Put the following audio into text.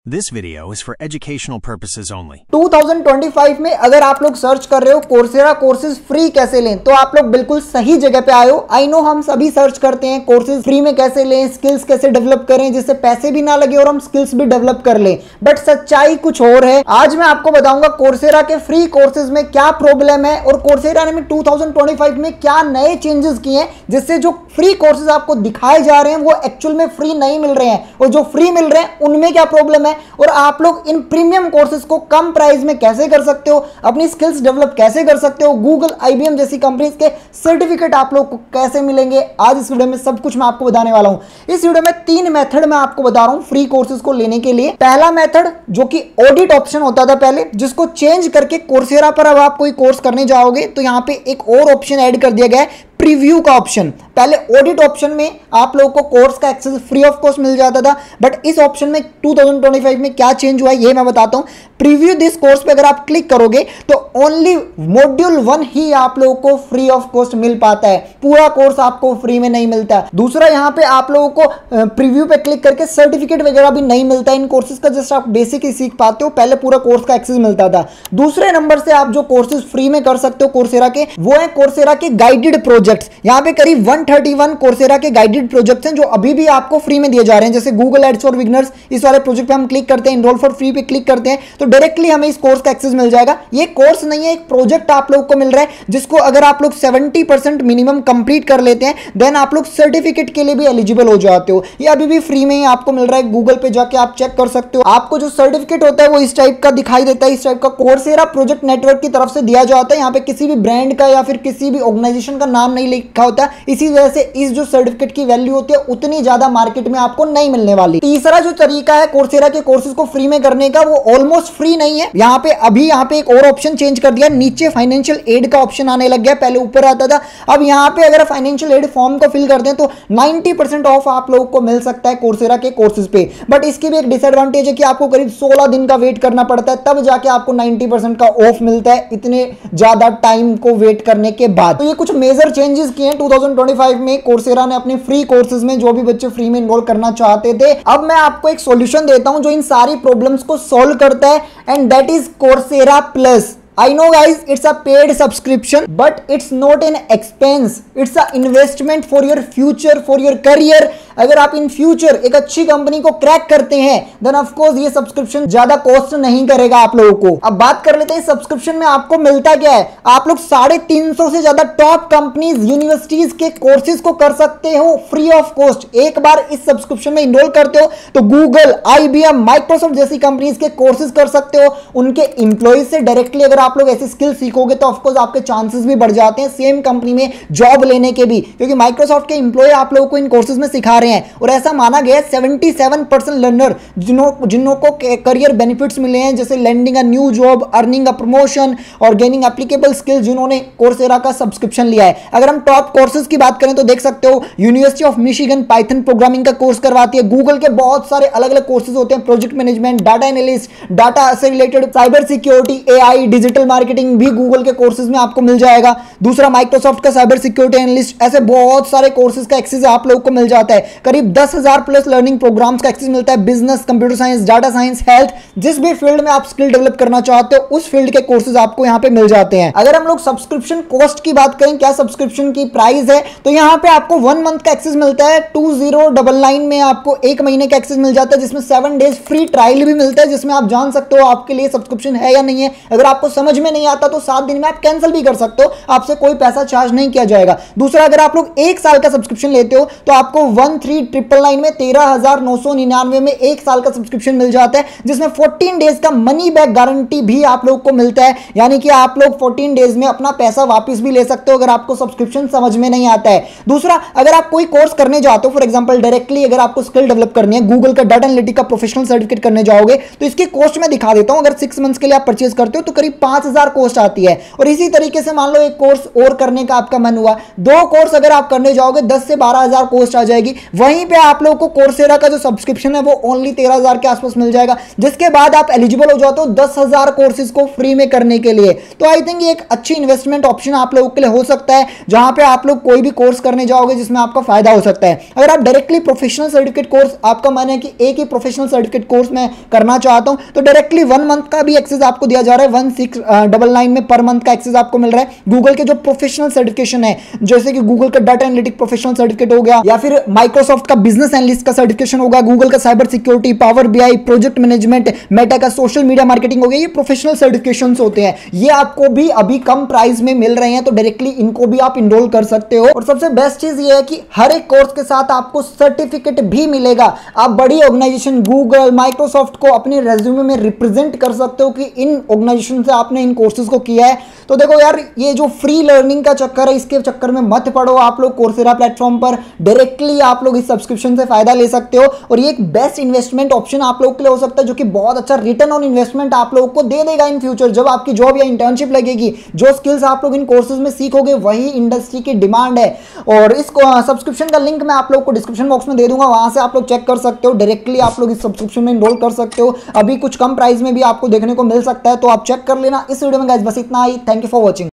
This video is for educational purposes only. 2025 में अगर आप लोग सर्च कर रहे हो कोर्सेरा कोर्सेज फ्री कैसे लें, तो आप लोग बिल्कुल सही जगह पे आए हो। आई नो हम सभी सर्च करते हैं कोर्सेज फ्री में कैसे लें, स्किल्स कैसे डेवलप करें जिससे पैसे भी ना लगे और हम स्किल्स भी डेवलप कर लें, बट सच्चाई कुछ और है। आज मैं आपको बताऊंगा कोर्सेरा के फ्री कोर्सेज में क्या प्रॉब्लम है और कोर्सेरा ने 2025 में क्या नए चेंजेस किए हैं जिससे जो फ्री कोर्सेज आपको दिखाए जा रहे हैं वो एक्चुअल में फ्री नहीं मिल रहे हैं, और जो फ्री मिल रहे हैं उनमें क्या प्रॉब्लम है और आप लोग इन प्रीमियम कोर्सेज को कम प्राइस में कैसे कर सकते हो, अपनी स्किल्स डेवलप कैसे कर सकते हो, गूगल आईबीएम जैसी कंपनीज के सर्टिफिकेट आप लोग को कैसे मिलेंगे, आज इस वीडियो में सब कुछ मैं आपको बताने वाला हूं। इस वीडियो में 3 मेथड मैं आपको बता रहा हूं फ्री कोर्सेज को लेने के लिए। पहला मेथड जो कि ऑडिट ऑप्शन होता था पहले, जिसको चेंज करके कोर्सेरा पर अब आप कोई कोर्स करने जाओगे तो यहां पे एक और ऑप्शन ऐड कर दिया गया है, प्रीव्यू का ऑप्शन। पहले ऑडिट ऑप्शन में आप लोगों को कोर्स का एक्सेस फ्री ऑफ कॉस्ट मिल जाता था, बट इस ऑप्शन में 2025 में क्या चेंज हुआ है ये मैं बताता हूं। प्रीव्यू दिस कोर्स पे अगर आप क्लिक करोगे तो ओनली मॉड्यूल 1 ही आप लोगों को फ्री ऑफ कॉस्ट मिल पाता है, पूरा कोर्स आपको फ्री में नहीं मिलता। दूसरा, यहां पे आप लोगों को प्रीव्यू पे क्लिक करके सर्टिफिकेट वगैरह भी नहीं मिलता इन कोर्सेज का, जस्ट आप बेसिक ही सीख पाते हो, पहले पूरा कोर्स का एक्सेस मिलता था। दूसरे नंबर से आप जो कोर्सेज फ्री में कर सकते हो कोर्सेरा के, वो है कोर्सेरा के गाइडेड प्रोजेक्ट्स। यहां पे करीब 131 कोर्सेरा के गाइडेड प्रोजेक्ट्स हैं जो अभी भी आपको फ्री में दिए जा रहे हैं, जैसे गूगल एड्स फॉर बिगिनर्स। इस वाले प्रोजेक्ट पे हम क्लिक करते हैं, इनरोल फॉर फ्री पे क्लिक करते हैं तो डायरेक्टली हमें इस कोर्स का एक्सेस मिल जाएगा। ये कोर्स नहीं है, एक प्रोजेक्ट आप लोग को मिल रहा है जिसको अगर आप लोग 70% मिनिमम कंप्लीट कर लेते हैं देन आप लोग सर्टिफिकेट के लिए भी एलिजिबल हो जाते हो। ये अभी भी फ्री में ही आपको मिल रहा है, गूगल पे जाके आप चेक कर सकते हो। आपको जो सर्टिफिकेट होता है वो इस टाइप का दिखाई देता है, इस टाइप का कोर्सेरा प्रोजेक्ट नेटवर्क की तरफ से दिया जाता है। यहाँ पे किसी भी ब्रांड का या फिर किसी भी ऑर्गेनाइजेशन का नाम नहीं लिखा होता, इसी वजह से इस जो सर्टिफिकेट की वैल्यू होती है उतनी ज्यादा मार्केट में आपको नहीं मिलने वाली। तीसरा जो तरीका है कोर्सेरा के कोर्सेज को फ्री में करने का, वो ऑलमोस्ट फ्री नहीं है। यहाँ पे एक और ऑप्शन चेंज कर दिया, नीचे फाइनेंशियल एड का ऑप्शन आने लग गया, पहले ऊपर आता था। अब यहाँ पे अगर फाइनेंशियल एड फॉर्म को फिल करते हैं तो 90% ऑफ आप लोगों को मिल सकता है कोर्सेरा के कोर्सेज पे, बट इसकी भी एक डिसएडवांटेज है कि आपको करीब 16 दिन का वेट करना पड़ता है, तब जाके आपको 90% का ऑफ मिलता है, इतने ज्यादा टाइम को वेट करने के बाद। तो ये कुछ मेजर चेंजेस किए हैं 2025 में कोर्सेरा ने अपने फ्री कोर्सेज में, जो भी बच्चे फ्री में इनरोल करना चाहते थे। अब मैं आपको एक सॉल्यूशन देता हूं जो इन सारी प्रॉब्लम्स को सॉल्व करता है, and that is Coursera plus. I know guys, it's a paid subscription, but it's not an expense. It's a investment for your future, for your career. अगर आप इन फ्यूचर एक अच्छी कंपनी को crack करते हैं then of course ये subscription ज्यादा cost नहीं करेगा आप लोगों को। अब बात कर लेते हैं सब्सक्रिप्शन में आपको मिलता क्या है। आप लोग 350 से ज्यादा टॉप कंपनीज, यूनिवर्सिटीज के कोर्सेज को कर सकते हो फ्री ऑफ कॉस्ट। एक बार इस सब्सक्रिप्शन में इनरोल करते हो तो गूगल, आईबीएम, माइक्रोसॉफ्ट जैसी कंपनीज के कोर्सेज कर सकते हो। उनके इंप्लॉइज से डायरेक्टली अगर आप लोग ऐसी स्किल सीखोगे तो ऑफकोर्स आपके चांसेस भी बढ़ जाते हैं सेम कंपनी में जॉब लेने के भी, क्योंकि माइक्रोसॉफ्ट के इंप्लॉय आप लोगों को इन कोर्सेज में सिखा रहे हैं। और ऐसा माना गया है 77% लर्नर जिन्हों को करियर बेनिफिट्स मिले हैं, जैसे landing a new job, earning a promotion और गेनिंग एप्लीकेबल स्किल्स, जिन्होंने कोर्सेरा का सब्सक्रिप्शन लिया है। अगर हम टॉप कोर्सेज की बात करें तो देख सकते हो university of Michigan Python programming का कोर्स करवाती है, गूगल के बहुत सारे अलग अलग कोर्सेज होते हैं, project management, data analyst, data से related, cyber security, AI, digital marketing भी गूगल के कोर्सेज में आपको मिल जाएगा। दूसरा, माइक्रोसॉफ्ट का साइबर सिक्योरिटी एनालिस्ट, ऐसे बहुत सारे कोर्सेज का एक्सेस आप लोगों को मिल जाता है। करीब 10,000 प्लस लर्निंग प्रोग्राम्स का एक्सेस मिलता है, business, computer science, data science, health, जिस भी फील्ड में आप स्किल डेवलप करना चाहते हो उस फील्ड के कोर्सेज आपको यहां पे मिल जाते हैं। अगर हम लोग सब्सक्रिप्शन कॉस्ट की बात करें, क्या सब्सक्रिप्शन की प्राइस है, तो यहां पे आपको 1 मंथ का एक्सेस मिलता है, 2099 में आपको 1 महीने का एक्सेस मिल जाता है, जिसमें 7 डेज फ्री ट्रायल भी मिलता है, जिसमें आप जान सकते हो आपके लिए सब्सक्रिप्शन है या नहीं है। अगर आपको समझ में नहीं आता तो 7 दिन में आप कैंसिल भी कर सकते हो, आपसे कोई पैसा चार्ज नहीं किया जाएगा। दूसरा, अगर आप लोग 1 साल का सब्सक्रिप्शन लेते हो तो आपको 13,999 में 13,999 में 1 साल का सब्सक्रिप्शन मिल जाता है, जिसमें 14 डेज का मनी बैक गारंटी भी आप लोग को मिलता है, यानी कि आप लोग 14 डेज में अपना पैसा वापस भी ले सकते हो अगर आपको सब्सक्रिप्शन समझ में नहीं आता है। दूसरा, अगर आप कोई कोर्स करने जाते हो, फॉर एग्जांपल डायरेक्टली अगर आपको स्किल डेवलप करनी है, गूगल का डाटा एनालिटिक्स का प्रोफेशनल सर्टिफिकेट करने जाओगे तो इसकी कॉस्ट मैं दिखा देता हूं। अगर 6 मंथ्स के लिए आप परचेज करते हो तो करीब 5000 कॉस्ट आती है। और इसी तरीके से मान लो एक कोर्स और करने का आपका मन हुआ, 2 कोर्स अगर आप करने जाओगे 10 से 12,000 कॉस्ट आ जाएगी। वहीं पे आप लोगों को कोर्सेरा का जो सब्सक्रिप्शन है वो ओनली 13,000 के आसपास मिल जाएगा, जिसके बाद आप एलिजिबल हो जाते हो 10,000 कोर्सेज को फ्री में करने के लिए। तो आई थिंक ये एक अच्छी इन्वेस्टमेंट ऑप्शन आप लोगों के लिए हो सकता है, जहां पे आप लोग कोई भी कोर्स करने जाओगे जिसमें आपका फायदा हो सकता है। अगर आप डायरेक्टली प्रोफेशनल सर्टिफिकेट कोर्स, आपका मन है कि एक ही प्रोफेशनल सर्टिफिकेट कोर्स में करना चाहता हूं, तो डायरेक्टली 1 मंथ का भी एक्सेस आपको दिया जा रहा है। 1699 में पर मंथ का एक्सेस आपको मिल रहा है। गूगल के जो प्रोफेशनल सर्टिफिकेशन है, जैसे कि गूगल का डाटा एनालिटिक प्रोफेशनल सर्टिफिकेट हो गया, या फिर माइक्रोसॉफ्ट का बिजनेस एनालिस्ट का सर्टिफिकेशन होगा, गूगल का cyber security, power BI, project management, Meta का सोशल मीडिया मार्केटिंग हो गया, ये प्रोफेशनल सर्टिफिकेशंस होते हैं। ये आपको भी अभी कम प्राइस में मिल रहे हैं, तो डायरेक्टली इनको भी आप इनरोल कर सकते हो। और सबसे बेस्ट चीज ये है कि हर एक कोर्स के साथ आपको सर्टिफिकेट भी मिलेगा। आप बड़ी ऑर्गेनाइजेशन गूगल, माइक्रोसॉफ्ट को अपने रेज्यूमे में रिप्रेजेंट कर सकते हो कि इन ऑर्गेनाइजेशन से आपने इन कोर्सेज को किया है। तो देखो यार, ये जो फ्री लर्निंग का चक्कर है, इसके चक्कर में मत पड़ो। आप लोग कोर्सेरा प्लेटफॉर्म पर डायरेक्टली आप लोग इस सब्सक्रिप्शन से फायदा ले सकते हो, और ये एक बेस्ट इन्वेस्टमेंट ऑप्शन आप लोगों के लिए हो सकता है, जो कि बहुत अच्छा रिटर्न ऑन इन्वेस्टमेंट आप लोगों को दे देगा इन फ्यूचर। जब आपकी जॉब या इंटर्नशिप लगेगी, जो स्किल्स आप लोग इन कोर्सेज में सीखोगे वही इंडस्ट्री की डिमांड है। और इस सब्सक्रिप्शन का लिंक मैं आप लोग को डिस्क्रिप्शन बॉक्स में दे दूंगा, वहां से आप लोग चेक कर सकते हो। डायरेक्टली आप लोग इस सब्सक्रिप्शन में इनरोल कर सकते हो। अभी कुछ कम प्राइस में भी आपको देखने को मिल सकता है, तो आप चेक कर लेना। इस वीडियो में गाइस बस इतना ही। Thank you for watching.